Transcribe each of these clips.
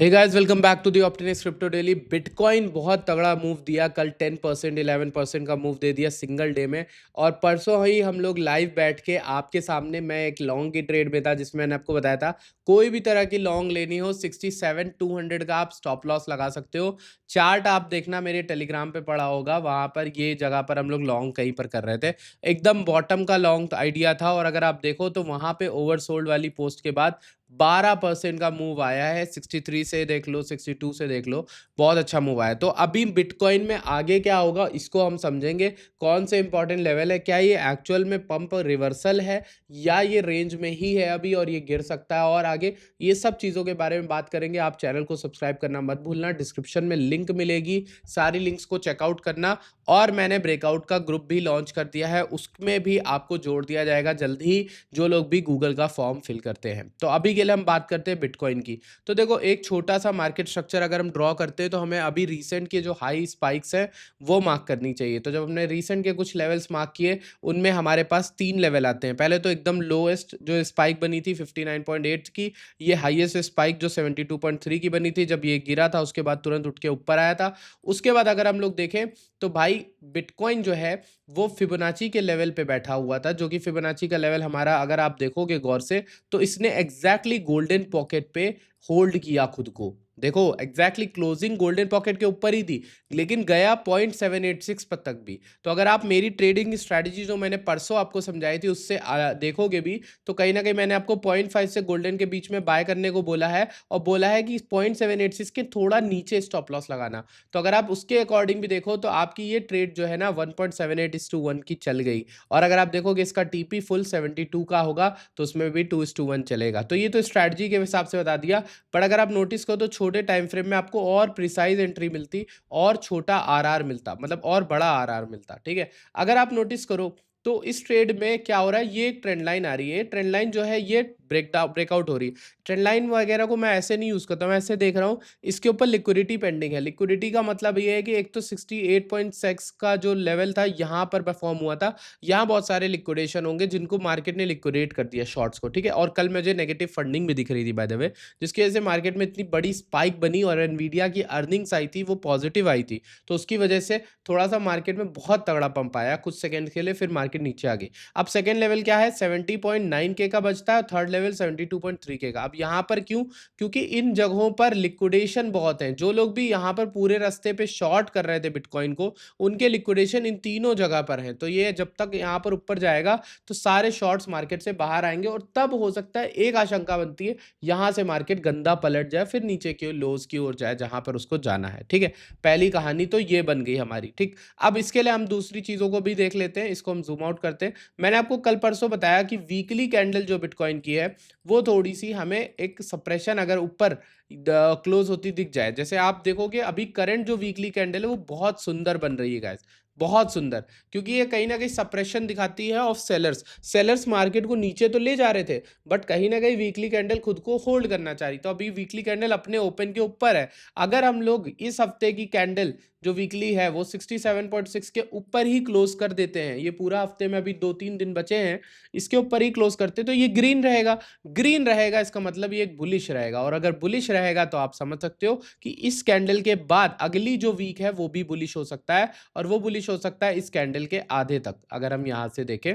Hey guys, welcome back to the optimist crypto daily. Bitcoin बहुत तगड़ा move दिया कल। 10% 11% का मूव दे दिया सिंगल डे में। और परसों ही हम लोग लाइव बैठ के आपके सामने, मैं एक लॉन्ग की ट्रेड में था जिसमें मैंने आपको बताया था कोई भी तरह की लॉन्ग लेनी हो 67 200 का आप स्टॉप लॉस लगा सकते हो। चार्ट आप देखना, मेरे टेलीग्राम पे पड़ा होगा, वहां पर ये जगह पर हम लोग लॉन्ग कहीं पर कर रहे थे। एकदम बॉटम का लॉन्ग आइडिया था और अगर आप देखो तो वहां पे ओवरसोल्ड वाली पोस्ट के बाद 12% का मूव आया है। 63 से देख लो, 62 से देख लो, बहुत अच्छा मूव आया। तो अभी बिटकॉइन में आगे क्या होगा इसको हम समझेंगे। कौन से इंपॉर्टेंट लेवल है, क्या ये एक्चुअल में पंप रिवर्सल है या ये रेंज में ही है अभी और ये गिर सकता है और आगे, ये सब चीज़ों के बारे में बात करेंगे। आप चैनल को सब्सक्राइब करना मत भूलना, डिस्क्रिप्शन में लिंक मिलेगी, सारी लिंक्स को चेकआउट करना। और मैंने ब्रेकआउट का ग्रुप भी लॉन्च कर दिया है, उसमें भी आपको जोड़ दिया जाएगा जल्द ही, जो लोग भी गूगल का फॉर्म फिल करते हैं। तो अभी के लिए हम बात करते हैं बिटकॉइन की। तो देखो, एक छोटा सा मार्केट स्ट्रक्चर अगर हम ड्रॉ करते हैं तो हमें अभी रीसेंट के जो हाई स्पाइक्स हैं वो मार्क करनी चाहिए। तो जब हमने रीसेंट के कुछ लेवल्स मार्क किए, उनमें हमारे पास 3 लेवल आते हैं। पहले तो एकदम लोएस्ट जो स्पाइक बनी थी 59.8 की, ये हाईएस्ट स्पाइक जो 72.3 की बनी थी, जब ये गिरा था उसके बाद तुरंत उठ के ऊपर आया था। उसके बाद अगर हम लोग देखें तो भाई बिटकॉइन जो है वो फिबोनाची के लेवल पे बैठा हुआ था, जो कि फिबोनाची का लेवल हमारा अगर आप देखोगे गौर से तो इसने एग्जैक्टली गोल्डन पॉकेट पे होल्ड किया खुद को। देखो, एग्जैक्टली क्लोजिंग गोल्डन पॉकेट के ऊपर ही थी, लेकिन गया 0.786 पर तक भी। तो अगर आप मेरी ट्रेडिंग स्ट्रैटेजी जो मैंने परसों आपको समझाई थी उससे देखोगे भी, तो कहीं ना कहीं मैंने आपको 0.5 से गोल्डन के बीच में बाय करने को बोला है और बोला है कि 0.786 के थोड़ा नीचे स्टॉप लॉस लगाना। तो अगर आप उसके अकॉर्डिंग भी देखो तो आपकी ये ट्रेड जो है ना 1.78:1 की चल गई। और अगर आप देखोगे इसका टीपी फुल 72 का होगा तो उसमें भी 2:1 चलेगा। तो ये तो स्ट्रैटेजी के हिसाब से बता दिया। पर अगर आप नोटिस करो तो छोटे टाइम फ्रेम में आपको और प्रिसाइज एंट्री मिलती और छोटा आरआर मिलता, मतलब और बड़ा आरआर मिलता। ठीक है, अगर आप नोटिस करो तो इस ट्रेड में क्या हो रहा है, ये एक ट्रेंड लाइन आ रही है। ट्रेंड लाइन जो है ये ब्रेकआउट हो रही है। ट्रेंड लाइन वगैरह को मैं ऐसे नहीं यूज करता, मैं ऐसे देख रहा हूँ। इसके ऊपर लिक्विडिटी पेंडिंग है। लिक्विडिटी का मतलब ये है कि एक तो 68.6 का जो लेवल था यहाँ पर परफॉर्म हुआ था, यहाँ बहुत सारे लिक्विडेशन होंगे जिनको मार्केट ने लिक्विडेट कर दिया शॉर्ट्स को। ठीक है, और कल मुझे नेगेटिव फंडिंग भी दिख रही थी बाय द वे, जिसकी वजह से मार्केट में इतनी बड़ी स्पाइक बनी और एनवीडिया की अर्निंग्स आई थी वो पॉजिटिव आई थी। तो उसकी वजह से थोड़ा सा मार्केट में बहुत तगड़ा पंप आया कुछ सेकंड के लिए, फिर मार्केट नीचे आ गई। अब सेकंड लेवल क्या है, 70.9 के का बचता है, थर्ड लेवल 72.3 के का। अब यहाँ पर क्यों, क्योंकि इन जगहों पर लिक्विडेशन बहुत है। जो लोग भी यहाँ पर पूरे रास्ते पे शॉर्ट कर रहे थे बिटकॉइन को, उनके लिक्विडेशन इन तीनों जगह पर है। तो ये जब तक यहाँ पर ऊपर जाएगा तो सारे शॉर्ट्स मार्केट से बाहर आएंगे और तब हो सकता है, एक आशंका बनती है, यहाँ से मार्केट गंदा पलट जाए, फिर नीचे की लोज की ओर जाए जहां पर उसको जाना है। ठीक है, पहली कहानी तो ये बन गई हमारी। ठीक, अब इसके लिए हम दूसरी चीजों को भी देख लेते हैं, इसको हम जूम आउट करते हैं। मैंने आपको कल परसों बताया कि वीकली कैंडल जो बिटकॉइन की है वो थोड़ी सी हमें एक सप्रेशन अगर ऊपर क्लोज होती दिख जाए, जैसे आप देखोगे अभी करंट जो वीकली कैंडल है वो बहुत सुंदर बन रही है गाइस, बहुत सुंदर। क्योंकि ये कहीं ना कहीं सप्रेशन दिखाती है ऑफ सेलर्स। सेलर्स मार्केट को नीचे तो ले जा रहे थे, बट कहीं ना कहीं वीकली कैंडल खुद को होल्ड करना चाह रही। तो अभी वीकली कैंडल अपने ओपन के ऊपर है। अगर हम लोग इस हफ्ते की कैंडल जो वीकली है वो 67.6 के ऊपर ही क्लोज कर देते हैं, ये पूरा हफ्ते में अभी 2-3 दिन बचे हैं, इसके ऊपर ही क्लोज करते तो ये ग्रीन रहेगा। ग्रीन रहेगा इसका मतलब ये एक बुलिश रहेगा, और अगर बुलिश रहेगा तो आप समझ सकते हो कि इस कैंडल के बाद अगली जो वीक है वो भी बुलिश हो सकता है। और वो बुलिश हो सकता है इस कैंडल के आधे तक। अगर हम यहां से देखें,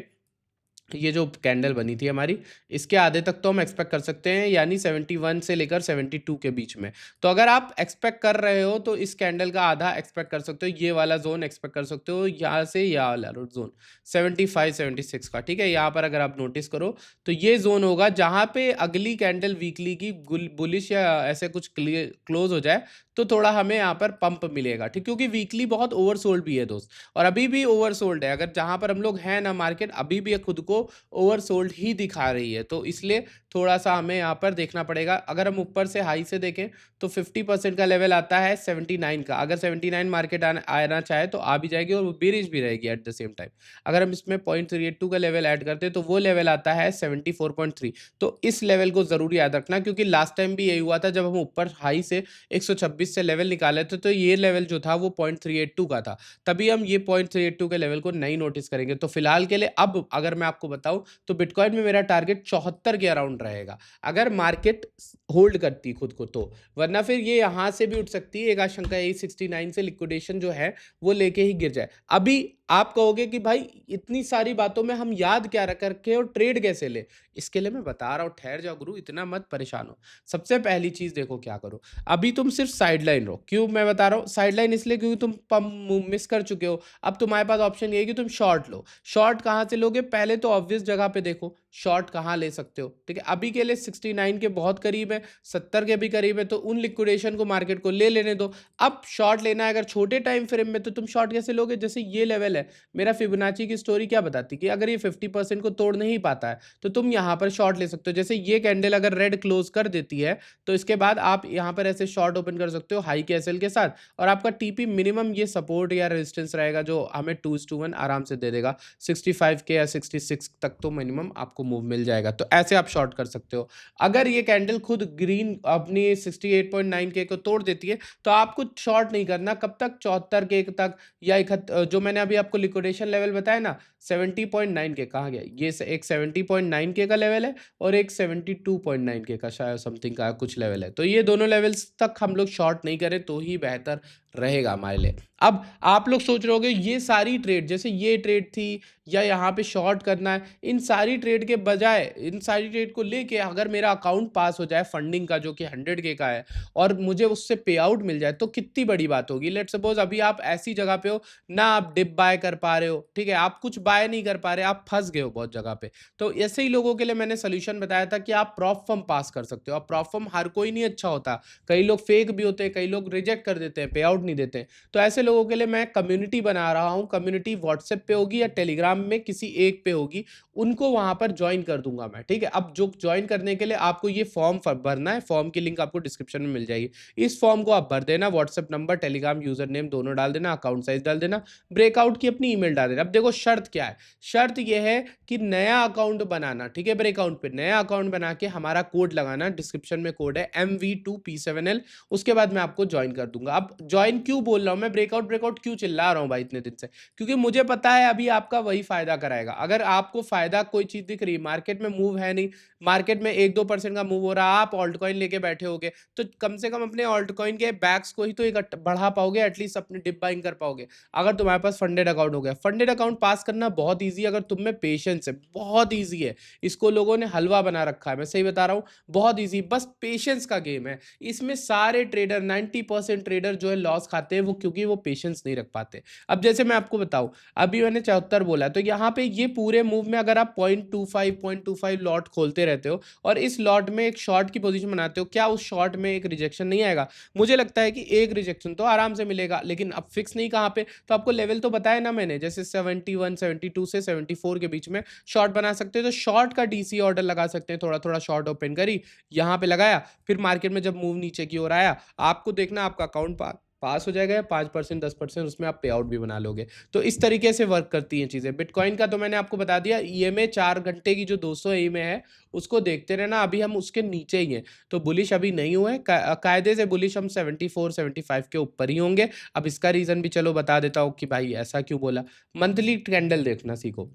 ये जो कैंडल बनी थी हमारी, इसके आधे तक तो हम एक्सपेक्ट कर सकते हैं, यानी 71 से लेकर 72 के बीच में। तो अगर आप एक्सपेक्ट कर रहे हो तो इस कैंडल का आधा एक्सपेक्ट कर सकते हो, ये वाला जोन एक्सपेक्ट कर सकते हो, यहाँ से यह वाला जोन 75-76 का। ठीक है, यहाँ पर अगर आप नोटिस करो तो ये जोन होगा जहां पे अगली कैंडल वीकली की बुलिश या ऐसे कुछ क्लोज हो जाए तो थोड़ा हमें यहाँ पर पंप मिलेगा। ठीक, क्योंकि वीकली बहुत ओवरसोल्ड भी है दोस्त, और अभी भी ओवरसोल्ड है। अगर जहां पर हम लोग हैं ना, मार्केट अभी भी खुद को ओवरसोल्ड ही दिखा रही है, तो इसलिए थोड़ा सा हमें यहाँ पर देखना पड़ेगा। अगर हम ऊपर से हाई से देखें तो 50% का लेवल आता है 79 का। अगर 79 मार्केट आना चाहे तो आ भी जाएगी और वो बेरिश भी रहेगी एट द सेम टाइम। अगर हम इसमें 0.382 का लेवल ऐड करते हैं तो वो लेवल आता है 74.3। तो इस लेवल को जरूर याद रखना, क्योंकि लास्ट टाइम भी यही हुआ था, जब हम ऊपर हाई से 126 से लेवल निकाले थे तो ये लेवल जो था वो 0.382 का था। तभी हम ये 0.382 के लेवल को नहीं नोटिस करेंगे। तो फिलहाल के लिए अब अगर मैं आपको बताऊं तो बिटकॉइन में मेरा टारगेट 74 के अराउंड रहेगा अगर मार्केट होल्ड करती खुद को, तो वरना फिर ये यहाँ से भी उठ सकती है। एक आशंका यही 69 से लिक्विडेशन जो है वो लेके ही गिर जाए। अभी आप कहोगे कि भाई इतनी सारी बातों में हम याद क्या रख रखे और ट्रेड कैसे ले, इसके लिए मैं बता रहा हूँ, ठहर जाओ गुरु, इतना मत परेशान हो। सबसे पहली चीज देखो क्या करो, अभी तुम सिर्फ साइडलाइन रहो। क्यों मैं बता रहा हूँ साइडलाइन? इसलिए क्योंकि तुम पंप मिस कर चुके हो। अब तुम्हारे पास ऑप्शन ये है कि तुम शॉर्ट लो। शॉर्ट कहाँ से लोगे? पहले तो ऑब्वियस जगह पे देखो शॉर्ट कहाँ ले सकते हो, ठीक है। अभी के लिए 69 के बहुत करीब है, 70 के भी करीब है, तो उन लिक्विडेशन को मार्केट को ले लेने दो। अब शॉर्ट लेना है अगर छोटे टाइम फ्रेम में, तो तुम शॉर्ट कैसे लोगे? जैसे ये लेवल है, मेरा फिबोनाची की स्टोरी क्या बताती कि अगर ये 50% को तोड़ नहीं पाता है तो तुम यहाँ पर शॉर्ट ले सकते हो। जैसे ये कैंडल अगर रेड क्लोज कर देती है तो इसके बाद आप यहाँ पर ऐसे शॉर्ट ओपन कर सकते हो हाई के एसएल के साथ, और आपका टीपी मिनिमम ये सपोर्ट या रेजिस्टेंस रहेगा जो हमें 2:1 आराम से दे देगा। 65 के या 66 तक तो मिनिमम आपको मूव मिल जाएगा, तो ऐसे आप शॉर्ट कर सकते हो। अगर ये कैंडल खुद ग्रीन अपनी 68.9 के को तोड़ देती है तो आपको शॉर्ट नहीं करना। कब तक? 74 के तक, या जो मैंने अभी आपको लिक्विडेशन लेवल बताया ना 70.9 के, कहा गया ये एक 70.9 के का लेवल है और एक 72.9 के का शायद समथिंग का कुछ लेवल है, तो ये दोनों लेवल्स तक हम लोग शॉर्ट नहीं करें तो ही बेहतर रहेगा हमारे लिए। अब आप लोग सोच रहे होगे ये सारी ट्रेड, जैसे ये ट्रेड थी या यहाँ पे शॉर्ट करना है, इन सारी ट्रेड के बजाय, इन सारी ट्रेड को लेके अगर मेरा अकाउंट पास हो जाए फंडिंग का जो कि 100 के का है और मुझे उससे पे आउट मिल जाए तो कितनी बड़ी बात होगी। लेट सपोज अभी आप ऐसी जगह पे हो ना, आप डिप बाय कर पा रहे हो, ठीक है, आप कुछ बाय नहीं कर पा रहे, आप फंस गए हो बहुत जगह पे, तो ऐसे ही लोगों के लिए मैंने सोल्यूशन बताया था कि आप प्रॉप फर्म पास कर सकते हो। अब प्रॉप फर्म हर कोई नहीं अच्छा होता, कई लोग फेक भी होते हैं, कई लोग रिजेक्ट कर देते हैं, पे आउट नहीं देते हैं, तो ऐसे लोगों के लिए मैं कम्युनिटी बना रहा हूँ। कम्युनिटी व्हाट्सएप पे होगी या टेलीग्राम में किसी एक पे होगी, उनको वहां पर ज्वाइन कर दूंगा मैं, ठीक है। अब जो ज्वाइन करने के लिए आपको ये फॉर्म भरना है, फॉर्म की लिंक आपको डिस्क्रिप्शन में मिल जाएगी। इस फॉर्म को आप भर देना, WhatsApp number, Telegram user name दोनों डाल देना, अकाउंट साइज डाल देना, ब्रेकआउट की अपनी ईमेल डाल देना। अब देखो शर्त क्या है, शर्त यह है कि नया अकाउंट बनाना, ठीक है, ब्रेकआउट पे नया अकाउंट बना के हमारा कोड लगाना, डिस्क्रिप्शन में कोड है MV2P7L, उसके बाद मैं आपको ज्वाइन कर दूंगा। अब ज्वाइन क्यों बोल रहा हूं मैं, ब्रेकआउट ब्रेकआउट क्यों चिल्ला रहा हूं भाई इतने दिन से, क्योंकि मुझे पता है अभी आपका वही फायदा कराएगा। अगर आपको फायदा कोई चीज दिख रही है, मार्केट में मूव है नहीं, मार्केट में 1-2% का मूव हो रहा है, आप ऑल्ट कॉइन लेके बैठे होगे, तो कम से कम अपने ऑल्ट कॉइन के बैक्स को ही तो बढ़ा पाओगे, एटलीस्ट अपने डिप बाइंग कर पाओगे अगर तुम्हारे पास फंडेड अकाउंट हो गया। फंडेड अकाउंट पास करना बहुत ईजी है अगर तुम में पेशेंस है, बहुत ईजी है। इसको लोगों ने हलवा बना रखा है, मैं सही बता रहा हूँ, बहुत ईजी, बस पेशेंस का गेम है। इसमें सारे ट्रेडर 90% ट्रेडर जो है लॉस खाते हैं, वो क्योंकि वो पेशेंस नहीं रख पाते। अब जैसे मैं आपको बताऊं, अभी मैंने 74 बोला, तो यहाँ पे ये पूरे मूव में अगर आप 0.25 लॉट खोलते रहते हो और इस लॉट में एक शॉर्ट की पोजीशन बनाते हो, क्या उस शॉर्ट में एक रिजेक्शन नहीं आएगा? मुझे लगता है कि एक रिजेक्शन तो आराम से मिलेगा, लेकिन अब फिक्स नहीं कहाँ पे, तो आपको लेवल तो बताया ना मैंने, जैसे 71 72 से 74 के बीच में शॉर्ट बना सकते हो, तो शॉर्ट का डीसी ऑर्डर लगा सकते हैं, थोड़ा थोड़ा शॉर्ट ओपन करी, यहाँ पे लगाया, फिर मार्केट में जब मूव नीचे की ओर आया, आपको देखना आपका अकाउंट पास हो जाएगा, 5% 10% उसमें आप पे आउट भी बना लोगे। तो इस तरीके से वर्क करती हैं चीजें। बिटकॉइन का तो मैंने आपको बता दिया, ईएमए 4 घंटे की जो 200 ईएमए है उसको देखते रहना, अभी हम उसके नीचे ही हैं, तो बुलिश अभी नहीं हुए, कायदे से बुलिश हम 74 75 के ऊपर ही होंगे। अब इसका रीजन भी चलो बता देता हूँ कि भाई ऐसा क्यों बोला। मंथली कैंडल देखना सीखो।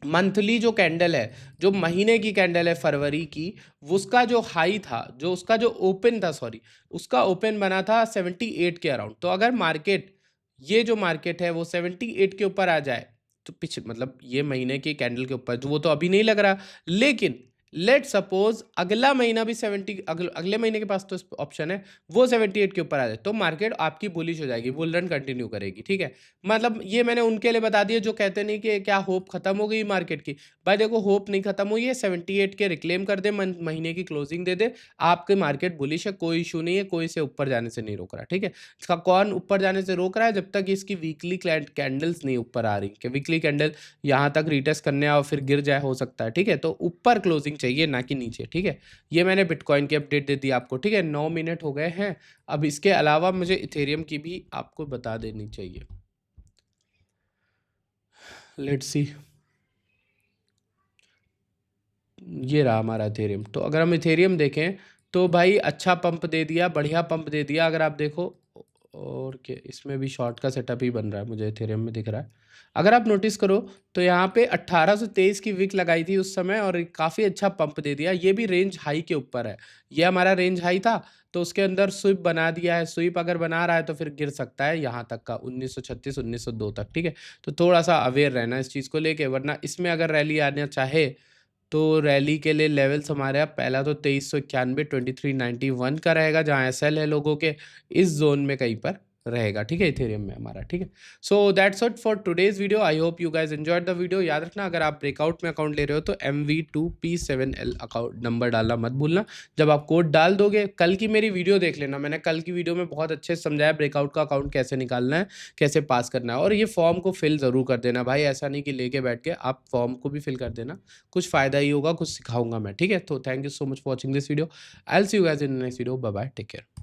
मंथली जो कैंडल है, जो महीने की कैंडल है फरवरी की, उसका जो हाई था, जो उसका जो ओपन था, सॉरी, उसका ओपन बना था 78 के अराउंड। तो अगर मार्केट, ये जो मार्केट है वो 78 के ऊपर आ जाए, तो पिछ मतलब ये महीने की कैंडल के ऊपर, जो वो तो अभी नहीं लग रहा, लेकिन लेट सपोज अगला महीना भी 70, अगले महीने के पास तो ऑप्शन है, वो 78 के ऊपर आ जाए, तो मार्केट आपकी बुलिश हो जाएगी, बुल रन कंटिन्यू करेगी, ठीक है। मतलब ये मैंने उनके लिए बता दिया जो कहते नहीं कि क्या होप खत्म हो गई मार्केट की। भाई देखो होप नहीं खत्म हुई है, 78 के रिक्लेम कर दे, महीने की क्लोजिंग दे दे, आपके मार्केट बुलिश है, कोई इशू नहीं है, कोई से ऊपर जाने से नहीं रोक रहा, ठीक है। इसका कौन ऊपर जाने से रोक रहा है? जब तक इसकी वीकली कैंडल्स नहीं ऊपर आ रही, कि वीकली कैंडल यहाँ तक रिटेस्ट करने और फिर गिर जाए, हो सकता है, ठीक है। तो ऊपर क्लोजिंग चाहिए ना कि नीचे, ठीक है। ये मैंने बिटकॉइन की अपडेट दे दी आपको, ठीक है। 9 मिनट हो गए हैं। अब इसके अलावा मुझे इथेरियम की भी आपको बता देनी चाहिए। लेट्स सी, ये रहा हमारा इथेरियम। तो अगर हम इथेरियम देखें तो भाई अच्छा पंप दे दिया, बढ़िया पंप दे दिया। अगर आप देखो और क्या इसमें भी शॉर्ट का सेटअप ही बन रहा है, मुझे इथेरियम में दिख रहा है। अगर आप नोटिस करो तो यहाँ पे 1823 की विक लगाई थी उस समय और काफ़ी अच्छा पंप दे दिया। ये भी रेंज हाई के ऊपर है। ये हमारा रेंज हाई था, तो उसके अंदर स्वीप बना दिया है। स्वीप अगर बना रहा है तो फिर गिर सकता है यहाँ तक का 1936 1902 तक, ठीक है? तो थोड़ा-सा अवेयर रहना इस चीज़ को लेके, वरना इसमें अगर रैली आना चाहे तो रैली के लिए लेवल्स हमारे यहाँ पहला तो 2391 2391 का रहेगा, जहाँ एसएल है लोगों के, इस जोन में कहीं पर रहेगा, ठीक है, इथेरियम में हमारा, ठीक है। So that's it for today's video. I hope you guys enjoyed the video. याद रखना, अगर आप ब्रेकआउट में अकाउंट ले रहे हो तो MV2P7L अकाउंट नंबर डालना मत भूलना। जब आप कोड डाल दोगे, कल की मेरी वीडियो देख लेना, मैंने कल की वीडियो में बहुत अच्छे से समझाया ब्रेकआउट का अकाउंट कैसे निकालना है, कैसे पास करना है। और ये फॉर्म को फिल ज़रूर कर देना भाई, ऐसा नहीं कि लेके बैठ के, आप फॉर्म को भी फिल कर देना, कुछ फ़ायदा ही होगा, कुछ सिखाऊँगा मैं, ठीक है? तो thank you so much for watching this video. I will see you guys in the next video. Bye bye, take care.